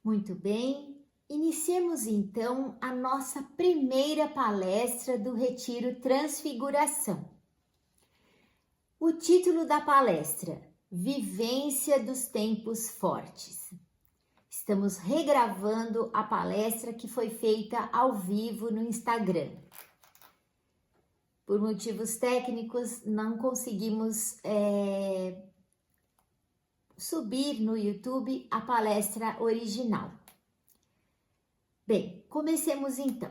Muito bem, iniciemos então a nossa primeira palestra do Retiro Transfiguração. O título da palestra: Vivência dos Tempos Fortes. Estamos regravando a palestra que foi feita ao vivo no Instagram. Por motivos técnicos, não conseguimos subir no YouTube a palestra original. Bem, comecemos então.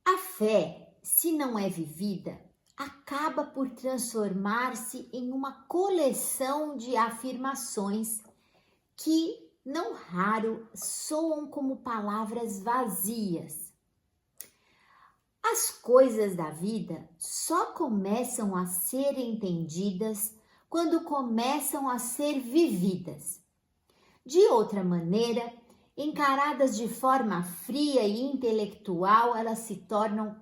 A fé, se não é vivida, acaba por transformar-se em uma coleção de afirmações que, não raro, soam como palavras vazias. As coisas da vida só começam a ser entendidas quando começam a ser vividas. De outra maneira, encaradas de forma fria e intelectual, elas se tornam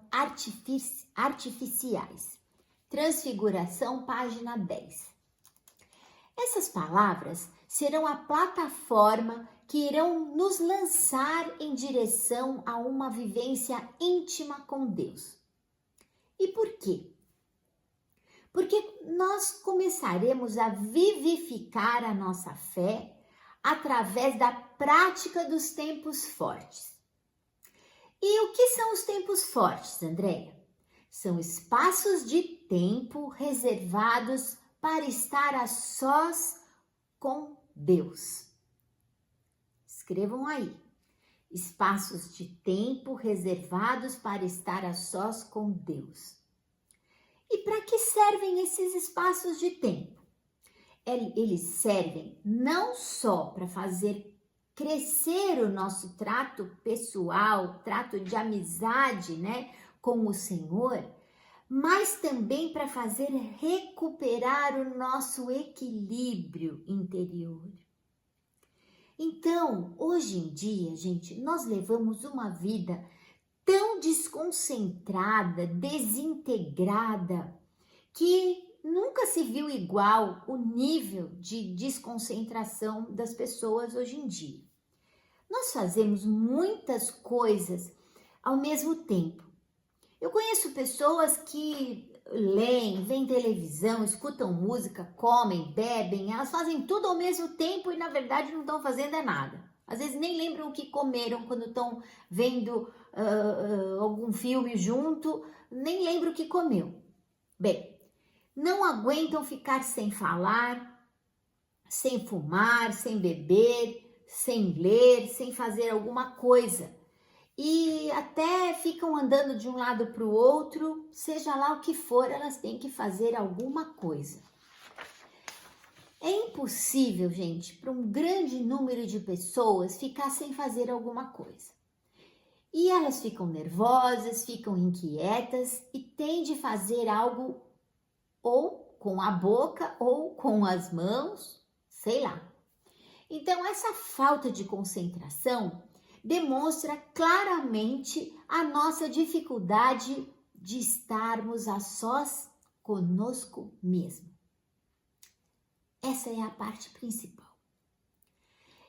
artificiais. Transfiguração, página 10. Essas palavras serão a plataforma que irão nos lançar em direção a uma vivência íntima com Deus. E por quê? Porque nós começaremos a vivificar a nossa fé através da prática dos tempos fortes. E o que são os tempos fortes, Andréia? São espaços de tempo reservados para estar a sós com Deus. Escrevam aí. Espaços de tempo reservados para estar a sós com Deus. E para que servem esses espaços de tempo? Eles servem não só para fazer crescer o nosso trato pessoal, trato de amizade, com o Senhor, mas também para fazer recuperar o nosso equilíbrio interior. Então, hoje em dia, gente, nós levamos uma vida tão desconcentrada, desintegrada, que nunca se viu igual o nível de desconcentração das pessoas hoje em dia. Nós fazemos muitas coisas ao mesmo tempo. Eu conheço pessoas que leem, veem televisão, escutam música, comem, bebem, elas fazem tudo ao mesmo tempo e na verdade não estão fazendo nada. Às vezes nem lembram o que comeram quando estão vendo algum filme junto, nem lembram o que comeu. Bem, não aguentam ficar sem falar, sem fumar, sem beber, sem ler, sem fazer alguma coisa. E até ficam andando de um lado para o outro, seja lá o que for, elas têm que fazer alguma coisa. É impossível, gente, para um grande número de pessoas ficar sem fazer alguma coisa. E elas ficam nervosas, ficam inquietas e têm de fazer algo ou com a boca ou com as mãos, sei lá. Então, essa falta de concentração demonstra claramente a nossa dificuldade de estarmos a sós conosco mesmo. Essa é a parte principal.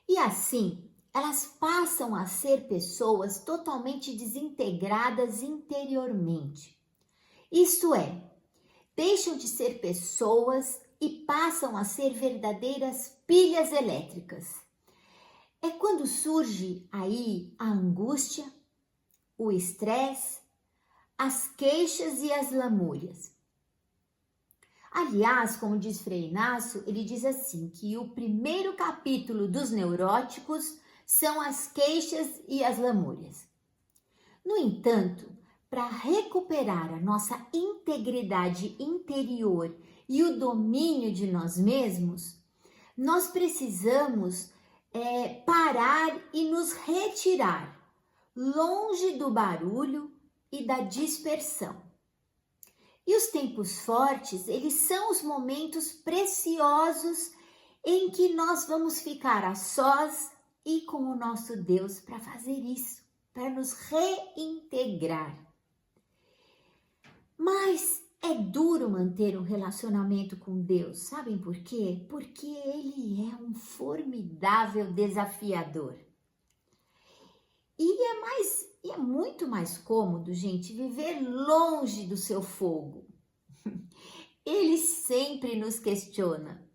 E assim, elas passam a ser pessoas totalmente desintegradas interiormente. Isto é, deixam de ser pessoas e passam a ser verdadeiras pilhas elétricas. É quando surge aí a angústia, o estresse, as queixas e as lamúrias. Aliás, como diz Frei Inácio, ele diz assim, que o primeiro capítulo dos neuróticos são as queixas e as lamúrias. No entanto, para recuperar a nossa integridade interior e o domínio de nós mesmos, nós precisamos parar e nos retirar longe do barulho e da dispersão. E os tempos fortes, eles são os momentos preciosos em que nós vamos ficar a sós e com o nosso Deus para fazer isso, para nos reintegrar. Mas é duro manter um relacionamento com Deus, sabem por quê? Porque Ele é um formidável desafiador. E é muito mais cômodo, gente, viver longe do seu fogo. Ele sempre nos questiona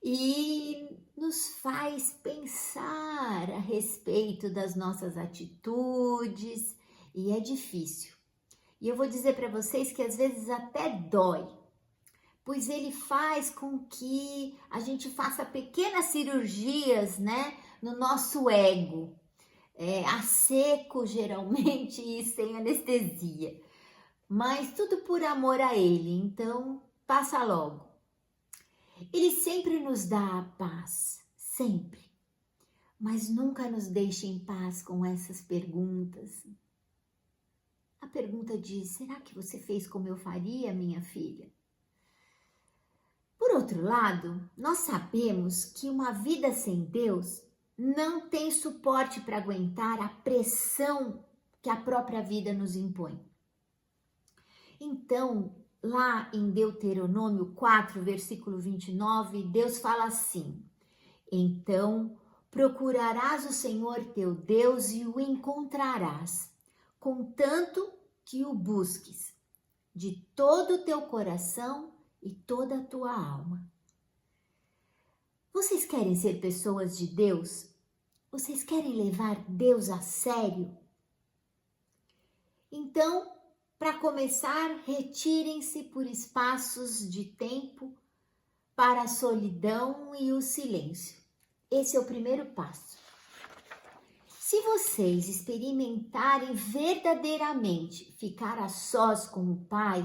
e nos faz pensar a respeito das nossas atitudes, e é difícil. E eu vou dizer para vocês que às vezes até dói, pois ele faz com que a gente faça pequenas cirurgias, né, no nosso ego, a seco geralmente e sem anestesia. Mas tudo por amor a ele, então passa logo. Ele sempre nos dá a paz, sempre, mas nunca nos deixa em paz com essas perguntas. A pergunta diz: será que você fez como eu faria, minha filha? Por outro lado, nós sabemos que uma vida sem Deus não tem suporte para aguentar a pressão que a própria vida nos impõe. Então, lá em Deuteronômio 4, versículo 29, Deus fala assim: então procurarás o Senhor teu Deus e o encontrarás, contanto que o busques de todo o teu coração e toda a tua alma. Vocês querem ser pessoas de Deus? Vocês querem levar Deus a sério? Então, para começar, retirem-se por espaços de tempo para a solidão e o silêncio. Esse é o primeiro passo. Se vocês experimentarem verdadeiramente ficar a sós com o Pai,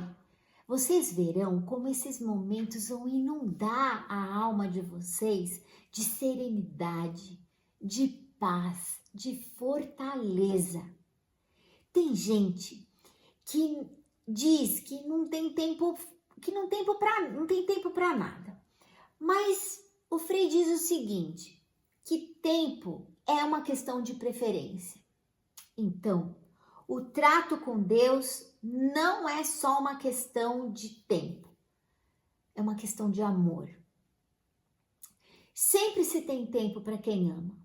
vocês verão como esses momentos vão inundar a alma de vocês de serenidade, de paz, de fortaleza. Tem gente que diz que não tem tempo para nada. Mas o Frei diz o seguinte, que tempo é uma questão de preferência. Então, o trato com Deus não é só uma questão de tempo, é uma questão de amor. Sempre se tem tempo para quem ama.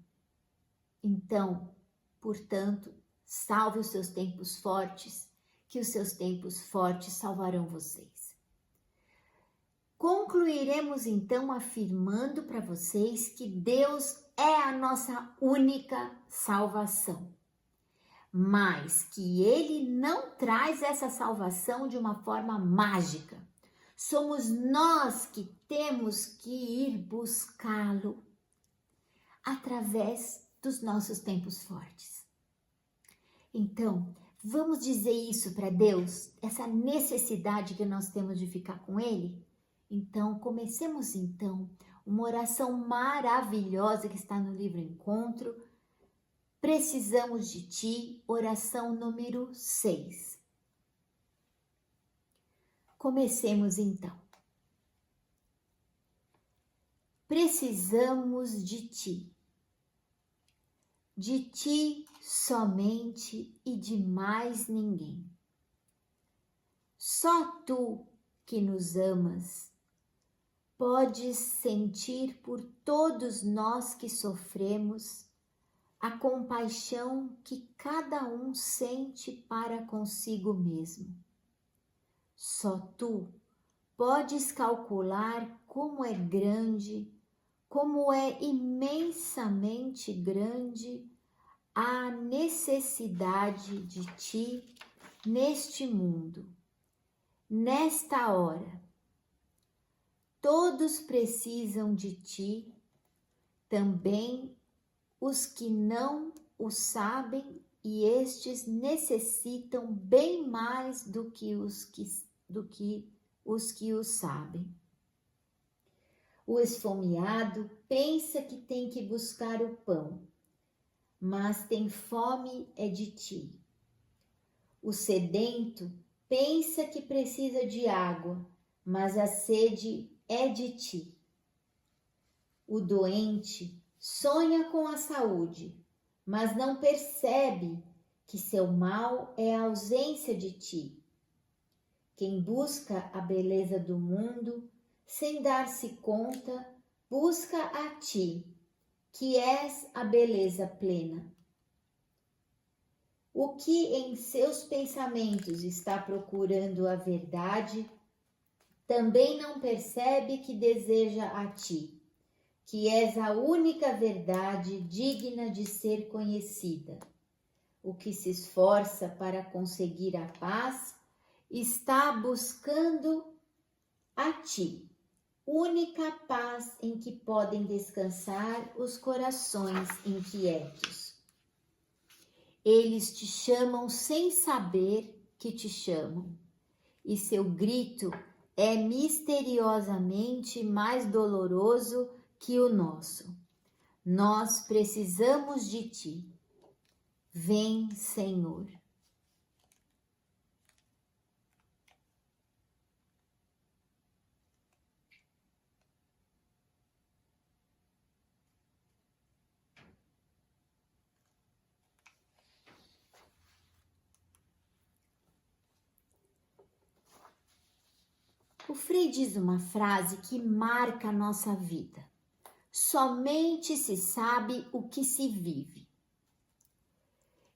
Então, portanto, salve os seus tempos fortes, que os seus tempos fortes salvarão vocês. Concluiremos então afirmando para vocês que Deus é a nossa única salvação, mas que Ele não traz essa salvação de uma forma mágica. Somos nós que temos que ir buscá-lo através dos nossos tempos fortes. Então, vamos dizer isso para Deus, essa necessidade que nós temos de ficar com Ele? Então, comecemos então uma oração maravilhosa que está no livro Encontro. Precisamos de Ti, oração número 6. Comecemos então. Precisamos de Ti somente e de mais ninguém. Só Tu que nos amas, podes sentir por todos nós que sofremos a compaixão que cada um sente para consigo mesmo. Só Tu podes calcular como é grande, como é imensamente grande a necessidade de Ti neste mundo, nesta hora. Todos precisam de Ti, também os que não o sabem, e estes necessitam bem mais do que os que o sabem. O esfomeado pensa que tem que buscar o pão, mas tem fome é de Ti. O sedento pensa que precisa de água, mas a sede é de Ti. O doente sonha com a saúde, mas não percebe que seu mal é a ausência de Ti. Quem busca a beleza do mundo, sem dar-se conta, busca a ti, que és a beleza plena. O que em seus pensamentos está procurando a verdade, também não percebe que deseja a ti, que és a única verdade digna de ser conhecida. O que se esforça para conseguir a paz está buscando a ti, única paz em que podem descansar os corações inquietos. Eles te chamam sem saber que te chamam, e seu grito é misteriosamente mais doloroso que o nosso. Nós precisamos de ti. Vem, Senhor. O Frei diz uma frase que marca a nossa vida. Somente se sabe o que se vive.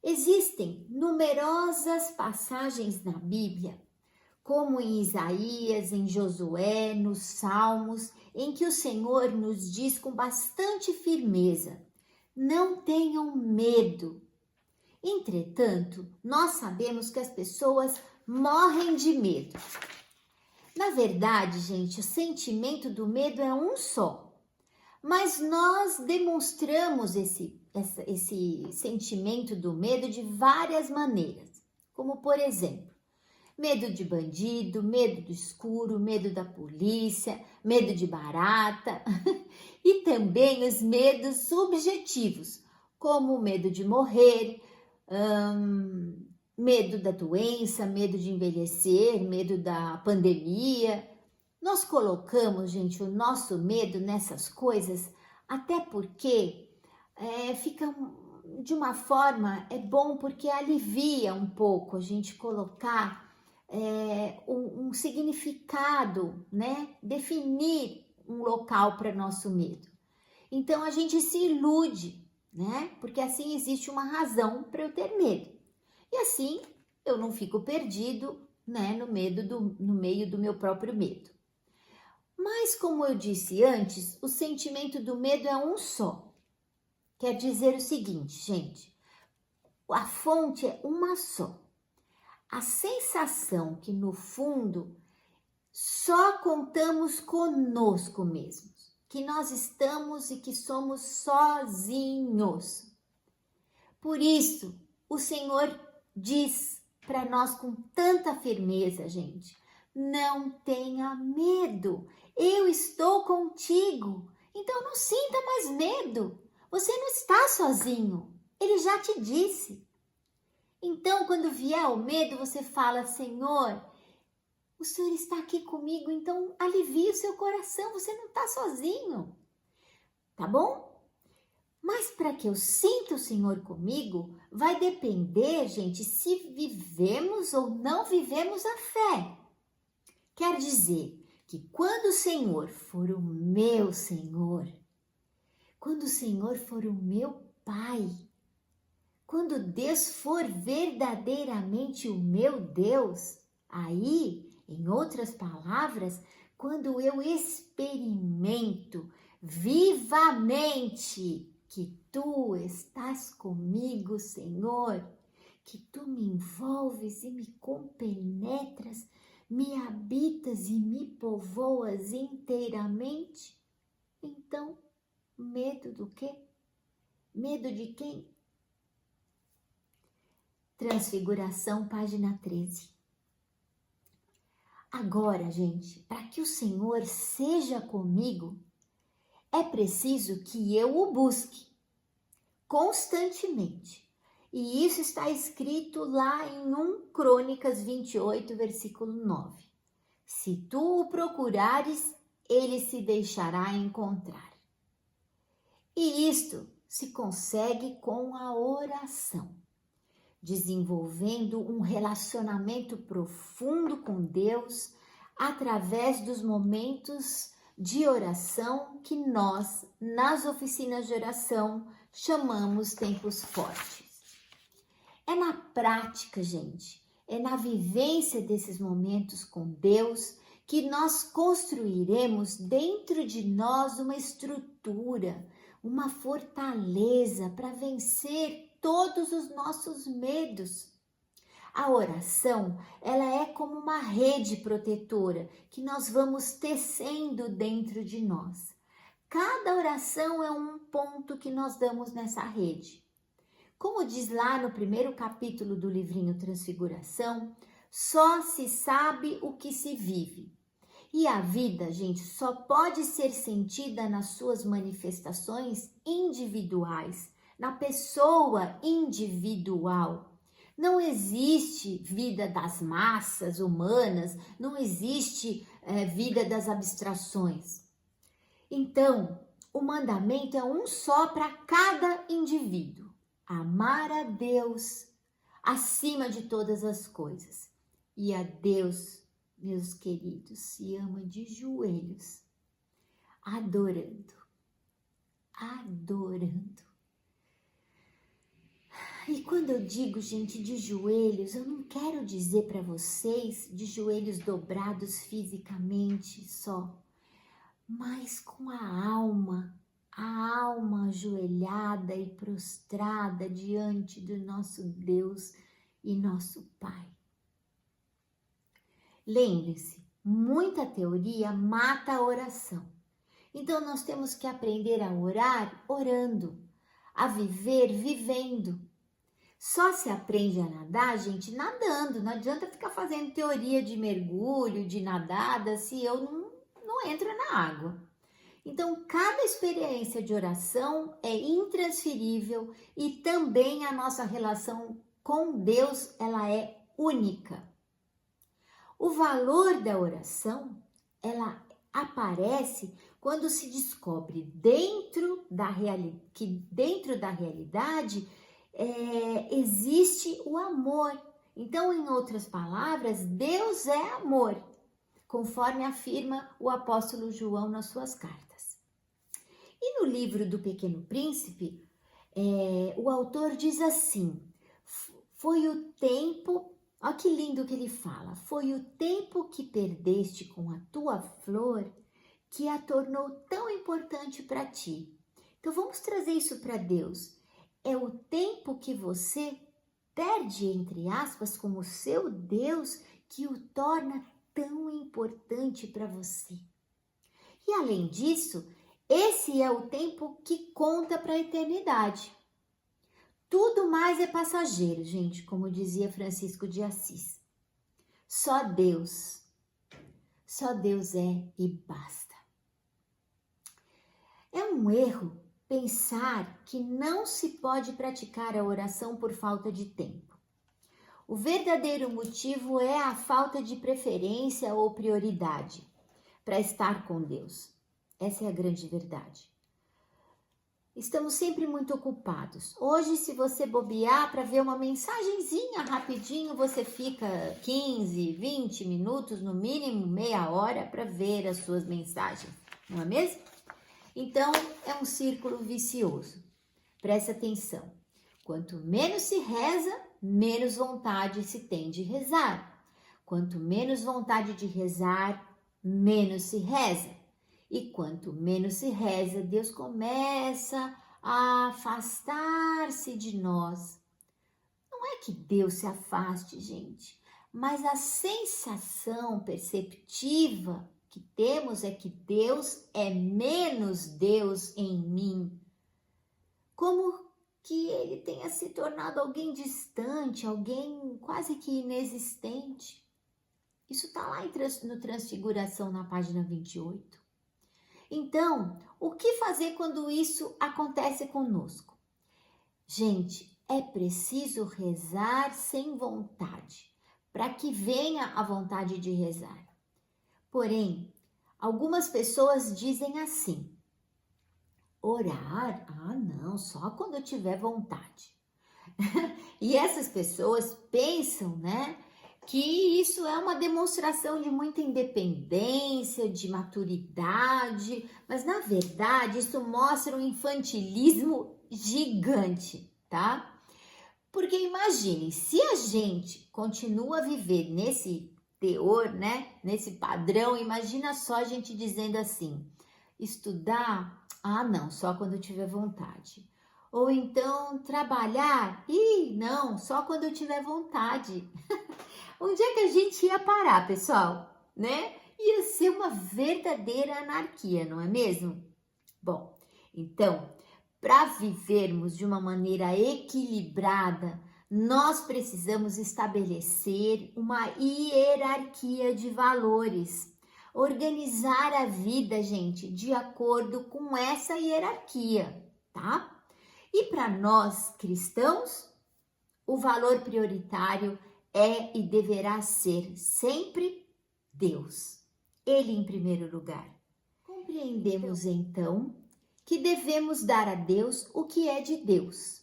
Existem numerosas passagens na Bíblia, como em Isaías, em Josué, nos Salmos, em que o Senhor nos diz com bastante firmeza: não tenham medo. Entretanto, nós sabemos que as pessoas morrem de medo. Na verdade, gente, o sentimento do medo é um só, mas nós demonstramos esse sentimento do medo de várias maneiras, como por exemplo, medo de bandido, medo do escuro, medo da polícia, medo de barata e também os medos subjetivos, como o medo de morrer, medo da doença, medo de envelhecer, medo da pandemia. Nós colocamos, gente, o nosso medo nessas coisas, até porque fica de uma forma, é bom porque alivia um pouco a gente colocar um significado, né? Definir um local para nosso medo. Então a gente se ilude, né? Porque assim existe uma razão para eu ter medo. E assim eu não fico perdido, né, no meio do meu próprio medo. Mas como eu disse antes, o sentimento do medo é um só. Quer dizer o seguinte, gente, a fonte é uma só. A sensação que no fundo só contamos conosco mesmos, que nós estamos e que somos sozinhos. Por isso, o Senhor diz para nós com tanta firmeza, gente, não tenha medo, eu estou contigo, então não sinta mais medo, você não está sozinho, ele já te disse. Então, quando vier o medo, você fala, Senhor, o Senhor está aqui comigo, então alivie o seu coração, você não está sozinho, tá bom? Mas para que eu sinta o Senhor comigo, vai depender, gente, se vivemos ou não vivemos a fé. Quer dizer que quando o Senhor for o meu Senhor, quando o Senhor for o meu Pai, quando Deus for verdadeiramente o meu Deus, aí, em outras palavras, quando eu experimento vivamente que tu estás comigo, Senhor, que tu me envolves e me compenetras, me habitas e me povoas inteiramente, então, medo do quê? Medo de quem? Transfiguração, página 13. Agora, gente, para que o Senhor seja comigo, é preciso que eu o busque constantemente. E isso está escrito lá em 1 Crônicas 28, versículo 9. Se tu o procurares, ele se deixará encontrar. E isto se consegue com a oração, desenvolvendo um relacionamento profundo com Deus através dos momentos de oração que nós, nas oficinas de oração, chamamos tempos fortes. É na prática, gente, é na vivência desses momentos com Deus que nós construiremos dentro de nós uma estrutura, uma fortaleza para vencer todos os nossos medos. A oração, ela é como uma rede protetora que nós vamos tecendo dentro de nós. Cada oração é um ponto que nós damos nessa rede. Como diz lá no primeiro capítulo do livrinho Transfiguração, só se sabe o que se vive. E a vida, gente, só pode ser sentida nas suas manifestações individuais, na pessoa individual. Não existe vida das massas humanas, não existe vida das abstrações. Então, o mandamento é um só para cada indivíduo. Amar a Deus acima de todas as coisas. E a Deus, meus queridos, se ama de joelhos, adorando. E quando eu digo, gente, de joelhos, eu não quero dizer para vocês de joelhos dobrados fisicamente só, mas com a alma ajoelhada e prostrada diante do nosso Deus e nosso Pai. Lembre-se, muita teoria mata a oração. Então nós temos que aprender a orar orando, a viver vivendo. Só se aprende a nadar, gente, nadando. Não adianta ficar fazendo teoria de mergulho, de nadada, se eu não entro na água. Então, cada experiência de oração é intransferível e também a nossa relação com Deus, ela é única. O valor da oração, ela aparece quando se descobre que dentro da realidade existe o amor. Então, em outras palavras, Deus é amor, conforme afirma o apóstolo João nas suas cartas. E no livro do Pequeno Príncipe, o autor diz assim, foi o tempo, olha que lindo que ele fala, foi o tempo que perdeste com a tua flor que a tornou tão importante para ti. Então vamos trazer isso para Deus. É o tempo que você perde, entre aspas, com o seu Deus que o torna tão importante para você. E além disso, esse é o tempo que conta para a eternidade. Tudo mais é passageiro, gente, como dizia Francisco de Assis. Só Deus é e basta. É um erro pensar que não se pode praticar a oração por falta de tempo. O verdadeiro motivo é a falta de preferência ou prioridade para estar com Deus. Essa é a grande verdade. Estamos sempre muito ocupados. Hoje, se você bobear para ver uma mensagenzinha rapidinho, você fica 15, 20 minutos, no mínimo meia hora para ver as suas mensagens, não é mesmo? Então, é um círculo vicioso. Presta atenção. Quanto menos se reza, menos vontade se tem de rezar. Quanto menos vontade de rezar, menos se reza. E quanto menos se reza, Deus começa a afastar-se de nós. Não é que Deus se afaste, gente, mas a sensação perceptiva que temos é que Deus é menos Deus em mim. Como que ele tenha se tornado alguém distante, alguém quase que inexistente. Isso está lá no Transfiguração, na página 28. Então, o que fazer quando isso acontece conosco? Gente, é preciso rezar sem vontade, para que venha a vontade de rezar. Porém, algumas pessoas dizem assim, orar? Ah, não, só quando eu tiver vontade. E essas pessoas pensam, que isso é uma demonstração de muita independência, de maturidade, mas na verdade isso mostra um infantilismo gigante, tá? Porque imagine, se a gente continua a viver nesse teor, né, nesse padrão, imagina só a gente dizendo assim, estudar, ah não, só quando eu tiver vontade. Ou então trabalhar, não, só quando eu tiver vontade. Onde é que a gente ia parar, pessoal? Né? Ia ser uma verdadeira anarquia, não é mesmo? Bom, então, para vivermos de uma maneira equilibrada, nós precisamos estabelecer uma hierarquia de valores. Organizar a vida, gente, de acordo com essa hierarquia, tá? E para nós cristãos, o valor prioritário é e deverá ser sempre Deus. Ele em primeiro lugar. Compreendemos então que devemos dar a Deus o que é de Deus.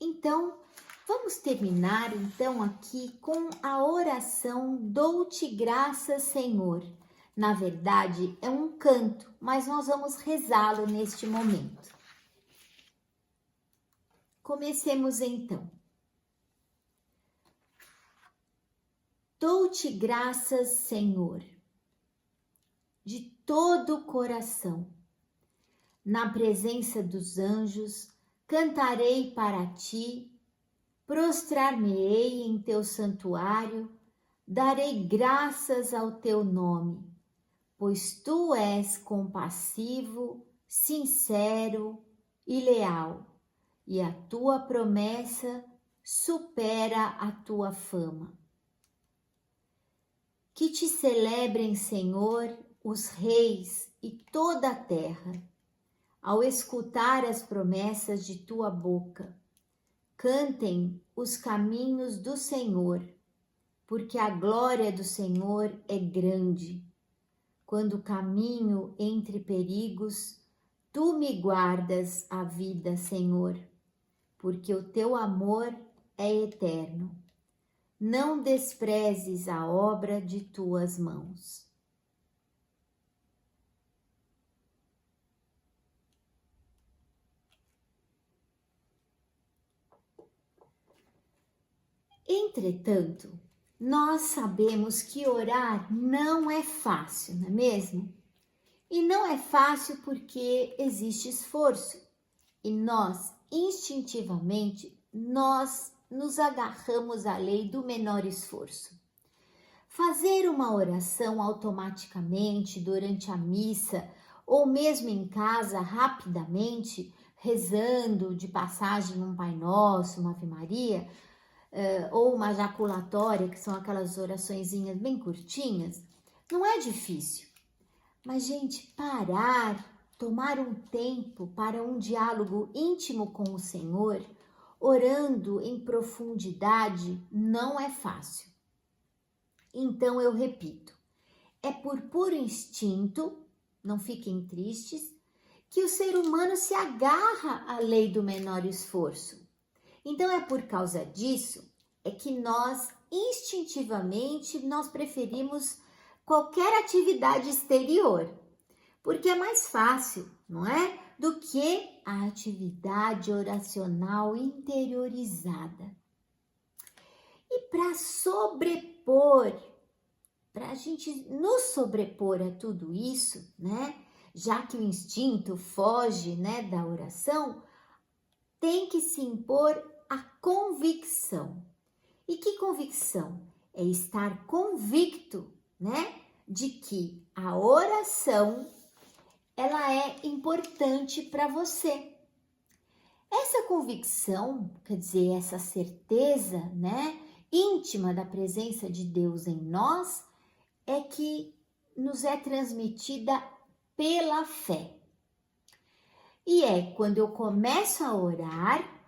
Então, vamos terminar então aqui com a oração Dou-te graças, Senhor. Na verdade, é um canto, mas nós vamos rezá-lo neste momento. Comecemos então. Dou-te graças, Senhor, de todo o coração. Na presença dos anjos, cantarei para ti, prostrar-me-ei em teu santuário, darei graças ao teu nome, pois tu és compassivo, sincero e leal, e a tua promessa supera a tua fama. Que te celebrem, Senhor, os reis e toda a terra, ao escutar as promessas de tua boca. Cantem os caminhos do Senhor, porque a glória do Senhor é grande. Quando caminho entre perigos, tu me guardas a vida, Senhor, porque o teu amor é eterno. Não desprezes a obra de tuas mãos. Entretanto, nós sabemos que orar não é fácil, não é mesmo? E não é fácil porque existe esforço. E nós, instintivamente, nos agarramos à lei do menor esforço. Fazer uma oração automaticamente durante a missa ou mesmo em casa rapidamente, rezando de passagem um Pai Nosso, uma Ave Maria, ou uma jaculatória, que são aquelas oraçõezinhas bem curtinhas, não é difícil. Mas, gente, parar, tomar um tempo para um diálogo íntimo com o Senhor, orando em profundidade, não é fácil. Então eu repito, é por puro instinto, não fiquem tristes, que o ser humano se agarra à lei do menor esforço. Então é por causa disso é que nós instintivamente nós preferimos qualquer atividade exterior, porque é mais fácil, não é? Do que a atividade oracional interiorizada. E para a gente nos sobrepor a tudo isso, né? Já que o instinto foge, né, da oração, tem que se impor a convicção. E que convicção? É estar convicto, né, de que a oração ela é importante para você. Essa convicção, quer dizer, essa certeza, né, íntima da presença de Deus em nós, é que nos é transmitida pela fé. E é quando eu começo a orar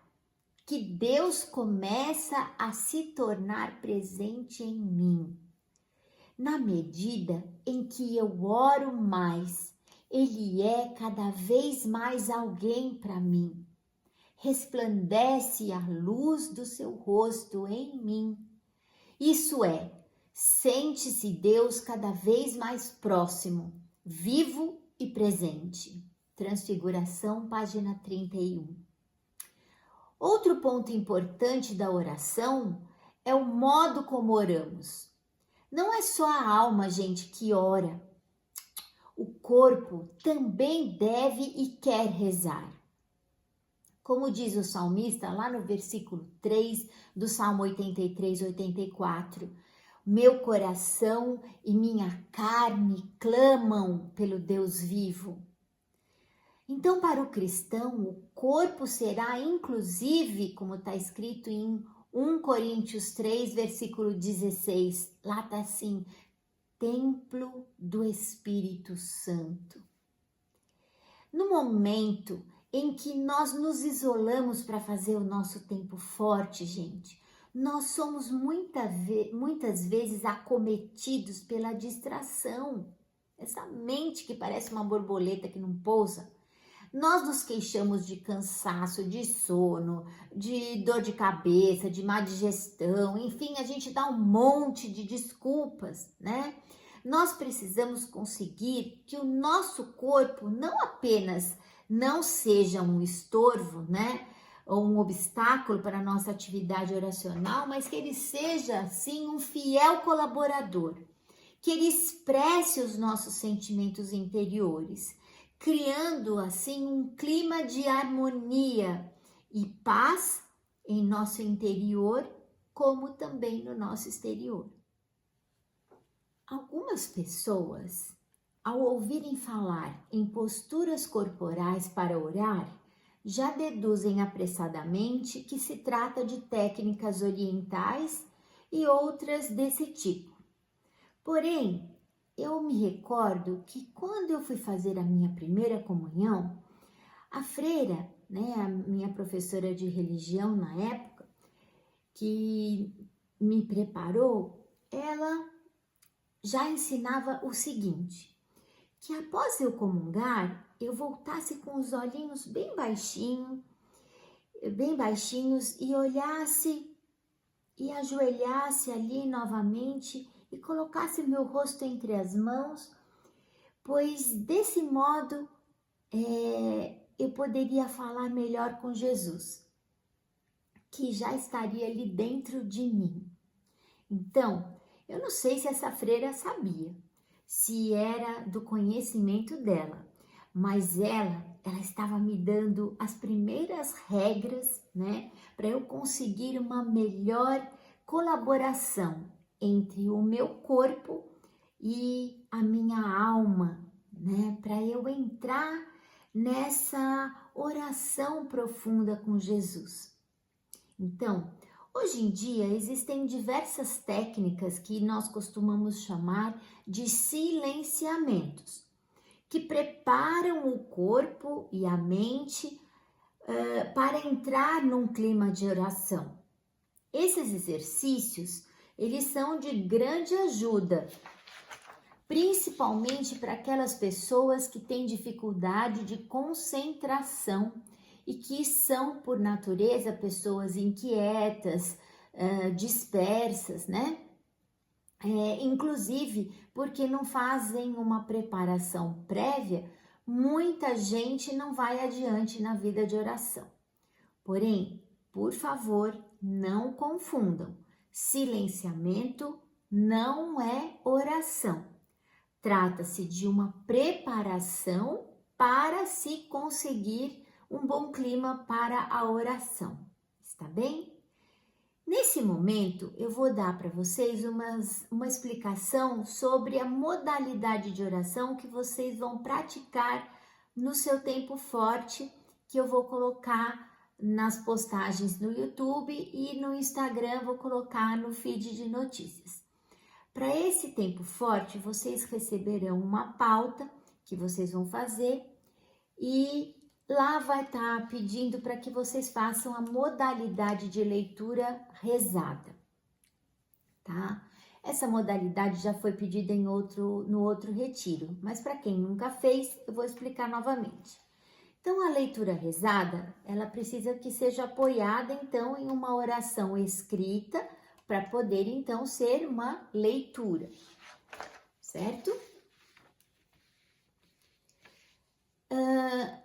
que Deus começa a se tornar presente em mim. Na medida em que eu oro mais, Ele é cada vez mais alguém para mim. Resplandece a luz do seu rosto em mim. Isso é, Sente-se Deus cada vez mais próximo, vivo e presente. Transfiguração, página 31. Outro ponto importante da oração é o modo como oramos. Não é só a alma, gente, que ora. O corpo também deve e quer rezar. Como diz o salmista lá no versículo 3 do Salmo 83, 84, meu coração e minha carne clamam pelo Deus vivo. Então, para o cristão, o corpo será inclusive, como está escrito em 1 Coríntios 3, versículo 16, lá está assim, templo do Espírito Santo. No momento em que nós nos isolamos para fazer o nosso tempo forte, gente, nós somos muitas vezes acometidos pela distração. Essa mente que parece uma borboleta que não pousa. Nós nos queixamos de cansaço, de sono, de dor de cabeça, de má digestão, enfim, a gente dá um monte de desculpas, né? Nós precisamos conseguir que o nosso corpo não apenas não seja um estorvo, né? Ou um obstáculo para a nossa atividade oracional, mas que ele seja, sim, um fiel colaborador, que ele expresse os nossos sentimentos interiores, criando assim um clima de harmonia e paz em nosso interior, como também no nosso exterior. Algumas pessoas, ao ouvirem falar em posturas corporais para orar, já deduzem apressadamente que se trata de técnicas orientais e outras desse tipo. Porém, eu me recordo que quando eu fui fazer a minha primeira comunhão, a freira, né, a minha professora de religião na época, que me preparou, ela já ensinava o seguinte, que após eu comungar, eu voltasse com os olhinhos bem baixinhos e olhasse e ajoelhasse ali novamente e colocasse meu rosto entre as mãos, pois desse modo eu poderia falar melhor com Jesus, que já estaria ali dentro de mim. Então, eu não sei se essa freira sabia, se era do conhecimento dela, mas ela estava me dando as primeiras regras, né, para eu conseguir uma melhor colaboração entre o meu corpo e a minha alma, né, para eu entrar nessa oração profunda com Jesus. Então, hoje em dia existem diversas técnicas que nós costumamos chamar de silenciamentos, que preparam o corpo e a mente para entrar num clima de oração. Esses exercícios, eles são de grande ajuda, principalmente para aquelas pessoas que têm dificuldade de concentração e que são, por natureza, pessoas inquietas, dispersas, né? Inclusive, porque não fazem uma preparação prévia, muita gente não vai adiante na vida de oração. Porém, por favor, não confundam. Silenciamento não é oração. Trata-se de uma preparação para se conseguir um bom clima para a oração. Está bem? Nesse momento, eu vou dar para vocês uma explicação sobre a modalidade de oração que vocês vão praticar no seu tempo forte, que eu vou colocar nas postagens no YouTube e no Instagram, vou colocar no feed de notícias. Para esse tempo forte, vocês receberão uma pauta que vocês vão fazer e lá vai estar pedindo para que vocês façam a modalidade de leitura rezada, tá? Essa modalidade já foi pedida no outro retiro, mas para quem nunca fez, eu vou explicar novamente. Então, a leitura rezada, ela precisa que seja apoiada, então, em uma oração escrita para poder então ser uma leitura, certo?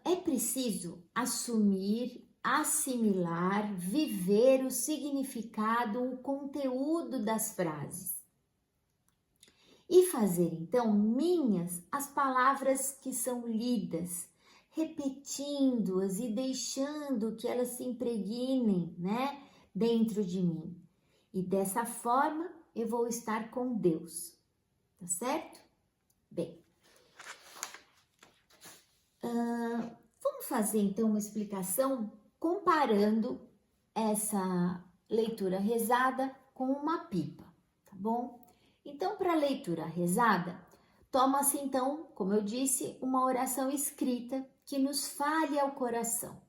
É preciso assumir, assimilar, viver o significado, o conteúdo das frases e fazer então minhas as palavras que são lidas, repetindo-as e deixando que elas se impregnem, né, dentro de mim. E dessa forma eu vou estar com Deus, tá certo? Bem, vamos fazer então uma explicação comparando essa leitura rezada com uma pipa, tá bom? Então, para a leitura rezada, toma-se então, como eu disse, uma oração escrita que nos fale ao coração.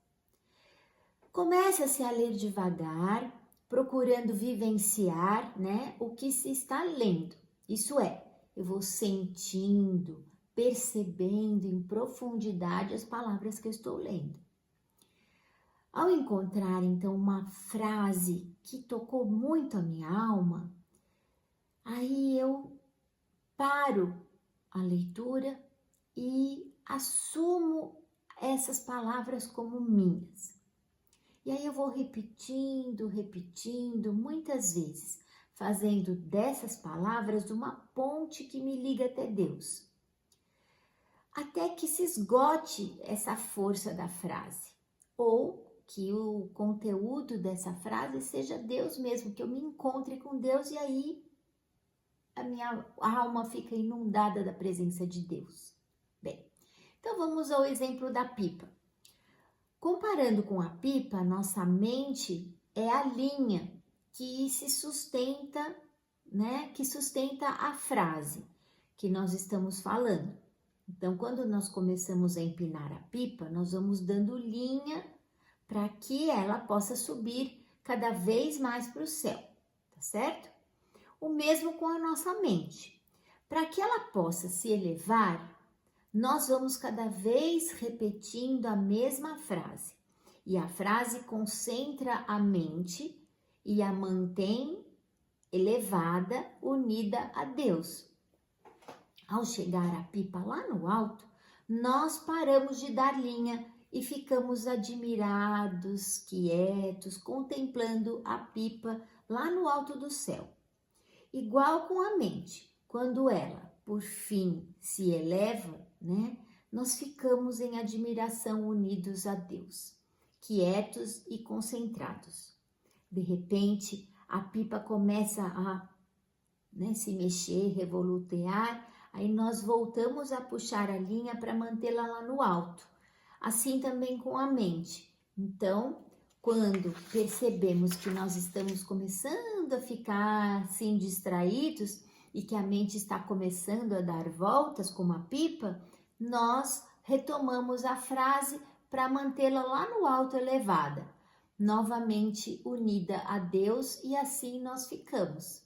Começa-se a ler devagar, procurando vivenciar, né, o que se está lendo. Isso é, eu vou sentindo, percebendo em profundidade as palavras que eu estou lendo. Ao encontrar então uma frase que tocou muito a minha alma, aí eu paro a leitura e assumo essas palavras como minhas. E aí eu vou repetindo, muitas vezes, fazendo dessas palavras uma ponte que me liga até Deus. Até que se esgote essa força da frase, ou que o conteúdo dessa frase seja Deus mesmo, que eu me encontre com Deus e aí a minha alma fica inundada da presença de Deus. Bem, então vamos ao exemplo da pipa. Comparando com a pipa, nossa mente é a linha que se sustenta, né, que sustenta a frase que nós estamos falando. Então, quando nós começamos a empinar a pipa, nós vamos dando linha para que ela possa subir cada vez mais para o céu, tá certo? O mesmo com a nossa mente. Para que ela possa se elevar, nós vamos cada vez repetindo a mesma frase. E a frase concentra a mente e a mantém elevada, unida a Deus. Ao chegar a pipa lá no alto, nós paramos de dar linha e ficamos admirados, quietos, contemplando a pipa lá no alto do céu. Igual com a mente, quando ela, por fim, se eleva, né, nós ficamos em admiração unidos a Deus, quietos e concentrados. De repente, a pipa começa a, né, se mexer, revolotear, aí nós voltamos a puxar a linha para mantê-la lá no alto. Assim também com a mente. Então, quando percebemos que nós estamos começando a ficar assim distraídos e que a mente está começando a dar voltas como a pipa, nós retomamos a frase para mantê-la lá no alto elevada, novamente unida a Deus, e assim nós ficamos.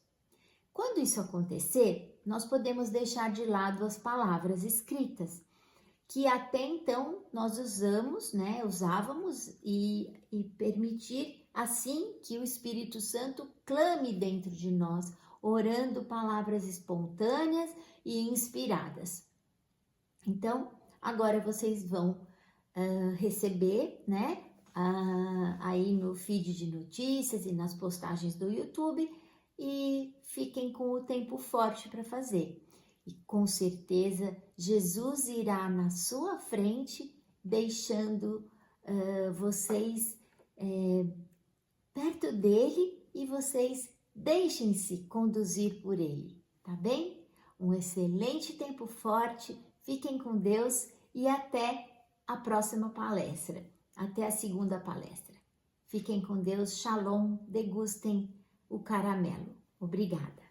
Quando isso acontecer, nós podemos deixar de lado as palavras escritas, que até então nós usávamos e permitir assim que o Espírito Santo clame dentro de nós, orando palavras espontâneas e inspiradas. Então, agora vocês vão receber, né, aí no feed de notícias e nas postagens do YouTube, e fiquem com o tempo forte para fazer. E com certeza Jesus irá na sua frente, deixando vocês perto dele, e vocês deixem-se conduzir por ele, tá bem? Um excelente tempo forte, fiquem com Deus e até a próxima palestra, até a segunda palestra. Fiquem com Deus, shalom, degustem o caramelo. Obrigada.